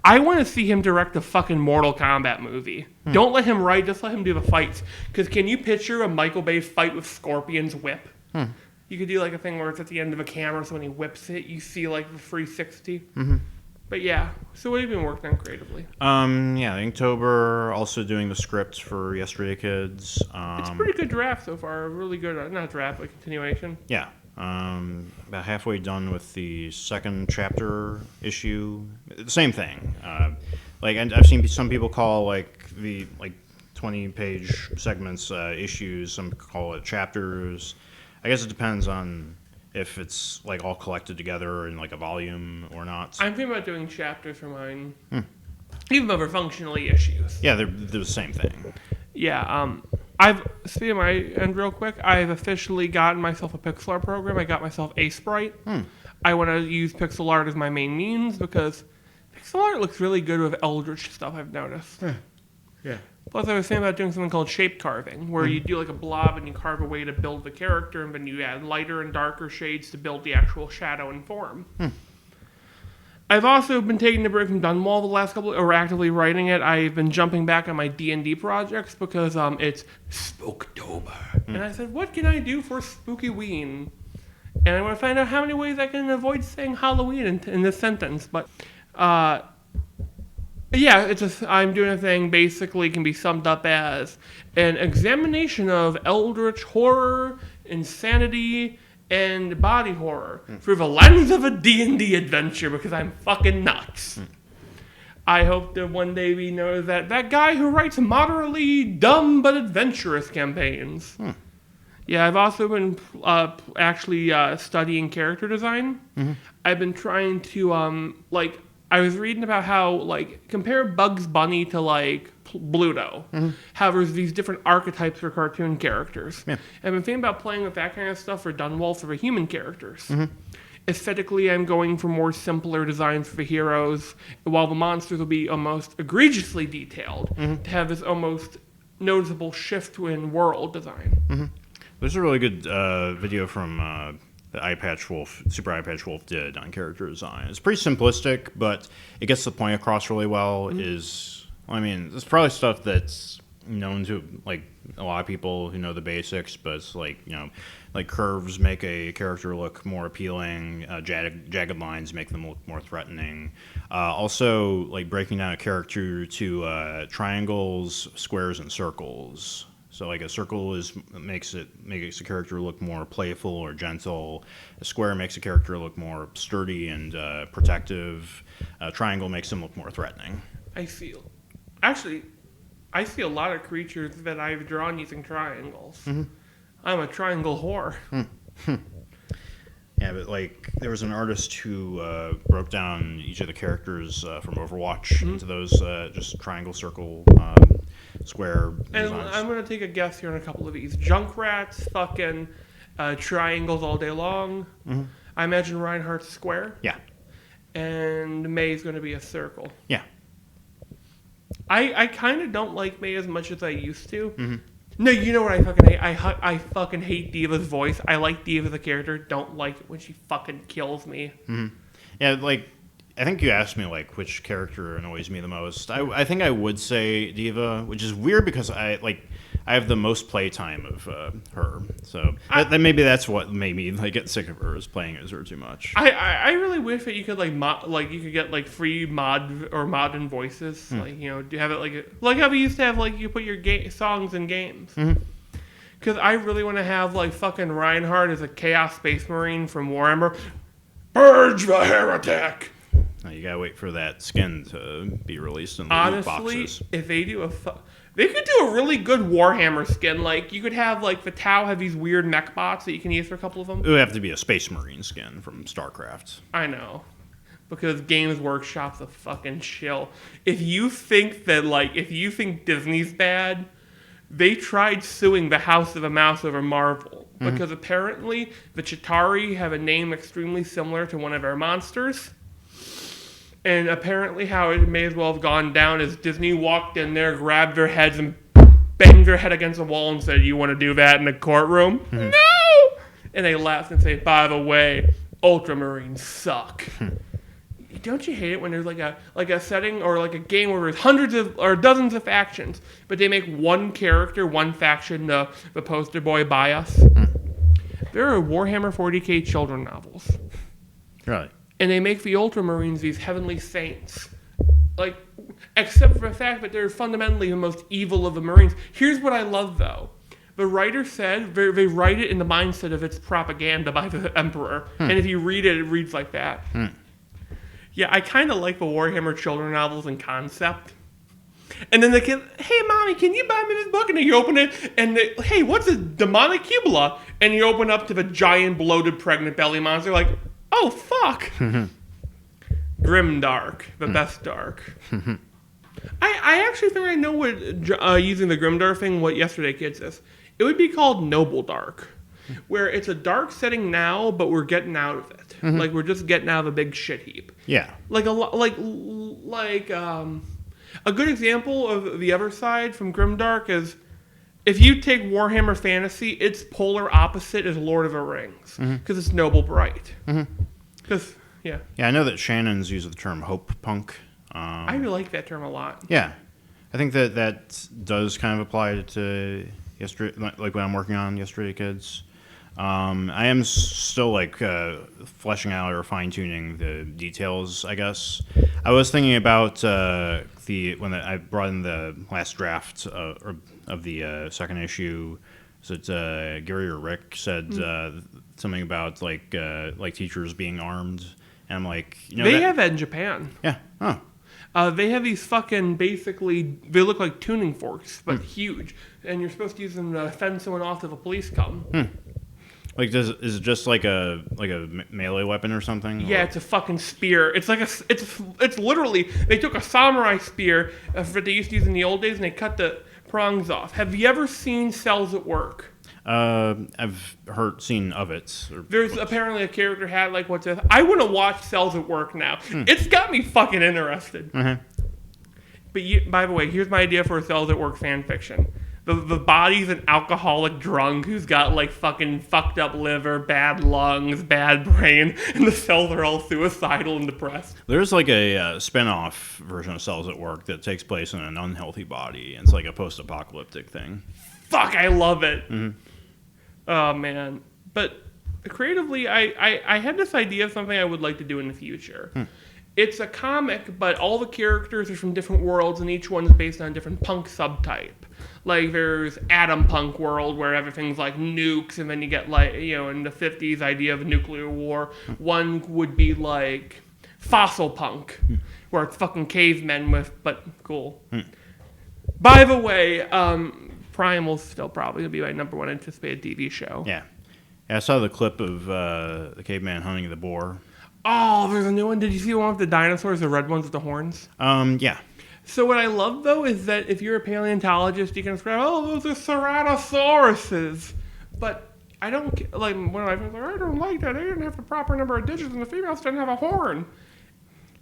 I want to see him direct a fucking Mortal Kombat movie. Don't let him write, just let him do the fights. Because can you picture a Michael Bay fight with Scorpion's whip? You could do a thing where it's at the end of a camera, so when he whips it, you see the 360. But yeah, so what have you been working on creatively? Inktober, also doing the script for Yesterday Kids. It's a pretty good draft so far. Really good, not draft, but continuation. Yeah. About halfway done with the second chapter issue. The same thing. I've seen some people call the 20-page segments issues. Some call it chapters. I guess it depends on if it's like all collected together in like a volume or not. I'm thinking about doing chapters for mine, even though they're functionally issues. Yeah, they're the same thing. Yeah. I've speaking of my end real quick. I've officially gotten myself a pixel art program. I got myself a Sprite. I want to use pixel art as my main means because pixel art looks really good with Eldritch stuff. I've noticed. Yeah. Plus, I was thinking about doing something called shape carving, where you do like a blob and you carve a way to build the character, and then you add lighter and darker shades to build the actual shadow and form. I've also been taking a break from Dunwall the last couple, or actively writing it. I've been jumping back on my D&D projects because it's Spooktober. And I said, what can I do for Spooky Ween? And I want to find out how many ways I can avoid saying Halloween in this sentence. But, yeah, I'm doing a thing basically can be summed up as an examination of eldritch horror, insanity, and body horror through the lens of a D&D adventure because I'm fucking nuts. I hope that one day we know that guy who writes moderately dumb but adventurous campaigns. Yeah, I've also been actually studying character design. I've been trying to I was reading about how compare Bugs Bunny to Bluto. How there's these different archetypes for cartoon characters. Yeah. I've been thinking about playing with that kind of stuff for Dunwall for the human characters. Aesthetically, I'm going for more simpler designs for the heroes, while the monsters will be almost egregiously detailed to have this almost noticeable shift in world design. There's a really good video from the Eye Patch Wolf, Super Eye Patch Wolf did on character design. It's pretty simplistic, but it gets the point across really well. It's probably stuff that's known to a lot of people who know the basics, but it's curves make a character look more appealing. Jagged lines make them look more threatening. Also, breaking down a character to triangles, squares, and circles. So a circle makes a character look more playful or gentle. A square makes a character look more sturdy and protective. A triangle makes them look more threatening. I see a lot of creatures that I've drawn using triangles. I'm a triangle whore. Yeah, but there was an artist who broke down each of the characters from Overwatch into those just triangle, circle, square And designs. I'm going to take a guess here on a couple of these. Junkrats, fucking triangles all day long. I imagine Reinhardt's square. Yeah, And May's going to be a circle. yeah. I kind of don't like May as much as I used to. No, you know what I fucking hate? I fucking hate Diva's voice. I like Diva the character. Don't like it when she fucking kills me. Yeah, I think you asked me which character annoys me the most. I think I would say Diva, which is weird because I have the most playtime of her. So then maybe that's what made me get sick of her, is playing as her too much. I really wish that you could you could get free mod or modern voices. Do you have it like how we used to have you put your songs in games. Because I really want to have fucking Reinhardt as a Chaos Space Marine from Warhammer. Purge the heretic. Now you gotta wait for that skin to be released in the loot Honestly, boxes. if they do they could do a really good Warhammer skin. You could have the Tau have these weird mech bots that you can use for a couple of them. It would have to be a Space Marine skin from StarCraft. I know. Because Games Workshop's a fucking shill. If you think Disney's bad, they tried suing the House of a Mouse over Marvel. Because apparently the Chitauri have a name extremely similar to one of their monsters. And apparently how it may as well have gone down is Disney walked in there, grabbed their heads, and banged their head against the wall and said, "You want to do that in a courtroom?" No! And they laughed and say, "By the way, Ultramarines suck." Don't you hate it when there's a setting or a game where there's hundreds of or dozens of factions, but they make one character, one faction, the poster boy bias? There are Warhammer 40k children novels. Right. And they make the Ultramarines these heavenly saints. Except for the fact that they're fundamentally the most evil of the Marines. Here's what I love, though. The writer said they write it in the mindset of it's propaganda by the Emperor. And if you read it, it reads like that. Yeah, I kind of like the Warhammer children novels in concept. And then the kid, hey, mommy, can you buy me this book? And then you open it, and hey, what's a demonic cubula? And you open up to the giant, bloated, pregnant belly monster, like, oh, fuck. Grimdark, the best dark. I actually think I know what, using the Grimdark thing, what Yesterday Kids is. It would be called Noble Dark, where it's a dark setting now, but we're getting out of it. Like, we're just getting out of a big shit heap. Yeah. Like a good example of the other side from Grimdark is if you take Warhammer Fantasy, its polar opposite is Lord of the Rings because it's noble bright. Because yeah, I know that Shannon's used the term hope punk. I really like that term a lot. Yeah, I think that does kind of apply to yesterday, like when I'm working on Yesterday Kids. I am still like fleshing out or fine tuning the details, I guess. I was thinking about I brought in the last draft of the second issue. So it's Gary or Rick said something about like teachers being armed, and I'm like, they have that in Japan. Yeah. Oh. They have these fucking, basically, they look like tuning forks, but huge. And you're supposed to use them to fend someone off if the police come. Like, is it just like a melee weapon or something? Yeah, it's a fucking spear. It's like it's literally, they took a samurai spear that they used to use in the old days, and they cut the prongs off. Have you ever seen Cells at Work? I've seen of it. There's apparently a character had like what's this? I want to watch Cells at Work now. It's got me fucking interested. But by the way, here's my idea for a Cells at Work fan fiction. The body's an alcoholic drunk who's got like fucking fucked up liver, bad lungs, bad brain, and the cells are all suicidal and depressed. There's like a spin-off version of Cells at Work that takes place in an unhealthy body. It's like a post-apocalyptic thing. Fuck, I love it. Oh, man. But creatively, I had this idea of something I would like to do in the future. It's a comic, but all the characters are from different worlds, and each one's based on a different punk subtype. Like, there's Atom Punk world, where everything's like nukes, and then you get, like, in the 50s, idea of a nuclear war. One would be, like, Fossil Punk, where it's fucking cavemen but cool. By the way, Primal's still probably going to be my number one anticipated TV show. Yeah. I saw the clip of the caveman hunting the boar. Oh, there's a new one. Did you see the one with the dinosaurs, the red ones with the horns? Yeah. So what I love, though, is that if you're a paleontologist, you can describe, those are Ceratosauruses. But I don't, like, one of my friends was like, I don't like that. They didn't have the proper number of digits, and the females didn't have a horn.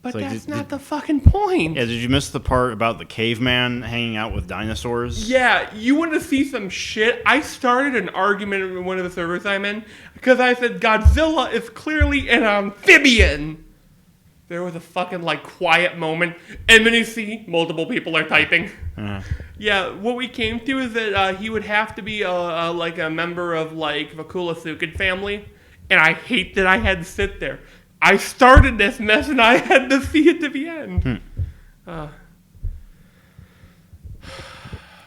But like, that's not the fucking point. Yeah, did you miss the part about the caveman hanging out with dinosaurs? Yeah, you want to see some shit? I started an argument in one of the servers I'm in because I said Godzilla is clearly an amphibian. There was a fucking, like, quiet moment, and then you see multiple people are typing. Yeah, what we came to is that he would have to be like a member of, like, the Kulasuken family, and I hate that I had to sit there. I started this mess, and I had to see it to the end.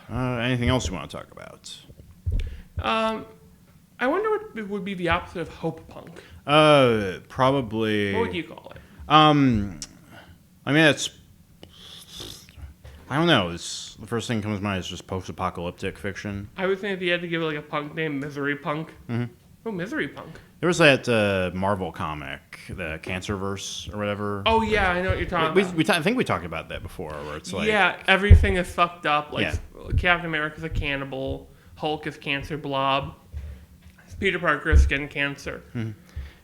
Anything else you want to talk about? I wonder what would be the opposite of hope punk. Probably. What would you call it? I mean, it's. I don't know. It's the first thing that comes to mind is just post-apocalyptic fiction. I would think if you had to give it like a punk name, Misery Punk. Oh, Misery Punk. There was that Marvel comic, the Cancerverse or whatever. Oh yeah, I know what you're talking about. I think we talked about that before, where it's like everything is fucked up. Like Captain America's a cannibal, Hulk is cancer blob, Peter Parker is skin cancer.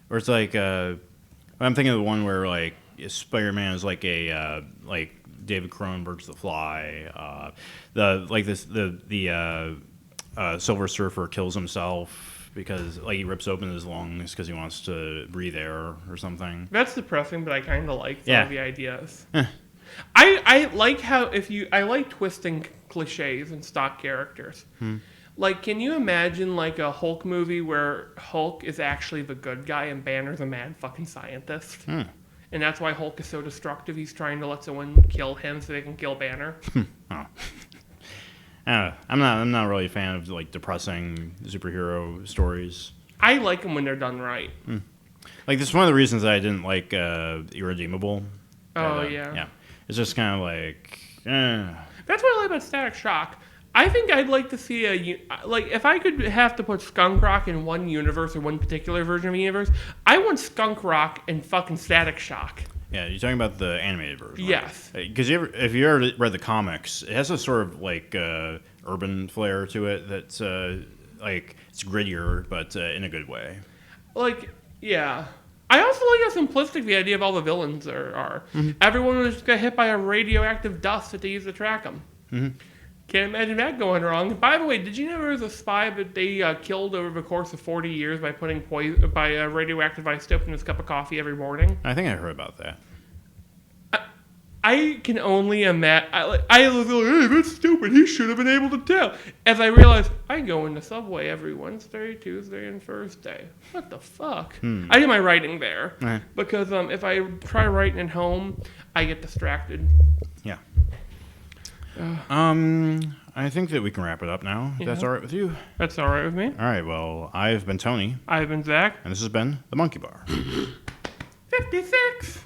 Or it's like I'm thinking of the one where like Spider-Man is like a like David Cronenberg's The Fly. The Silver Surfer kills himself because like he rips open his lungs because he wants to breathe air or something. That's depressing, but I kind of like some of the ideas. I like how I like twisting cliches and stock characters. Like, can you imagine like a Hulk movie where Hulk is actually the good guy and Banner's a mad fucking scientist? And that's why Hulk is so destructive. He's trying to let someone kill him so they can kill Banner. I'm not really a fan of like depressing superhero stories. I like them when they're done right. Like this is one of the reasons that I didn't like Irredeemable. Yeah. It's just kind of like. That's what I like about Static Shock. I think I'd like to see if I could have to put Skunk Rock in one universe or one particular version of a universe, I want Skunk Rock and fucking Static Shock. Yeah, you're talking about the animated version. Yes. Because if you ever read the comics, it has a sort of like urban flair to it that's like it's grittier, but in a good way. Like, yeah. I also like how simplistic the idea of all the villains are. Mm-hmm. Everyone was just got hit by a radioactive dust that they used to track them. Mm-hmm. Can't imagine that going wrong. By the way, did you know there was a spy that they killed over the course of 40 years by putting radioactive isotope in his cup of coffee every morning? I think I heard about that. I can only imagine. I was like, hey, that's stupid. He should have been able to tell. As I realized, I go into Subway every Wednesday, Tuesday, and Thursday. What the fuck? I do my writing there. Right. Because if I try writing at home, I get distracted. Yeah. I think that we can wrap it up now. If that's all right with you? That's all right with me. All right, well, I've been Tony. I've been Zach. And this has been The Monkey Bar. 56!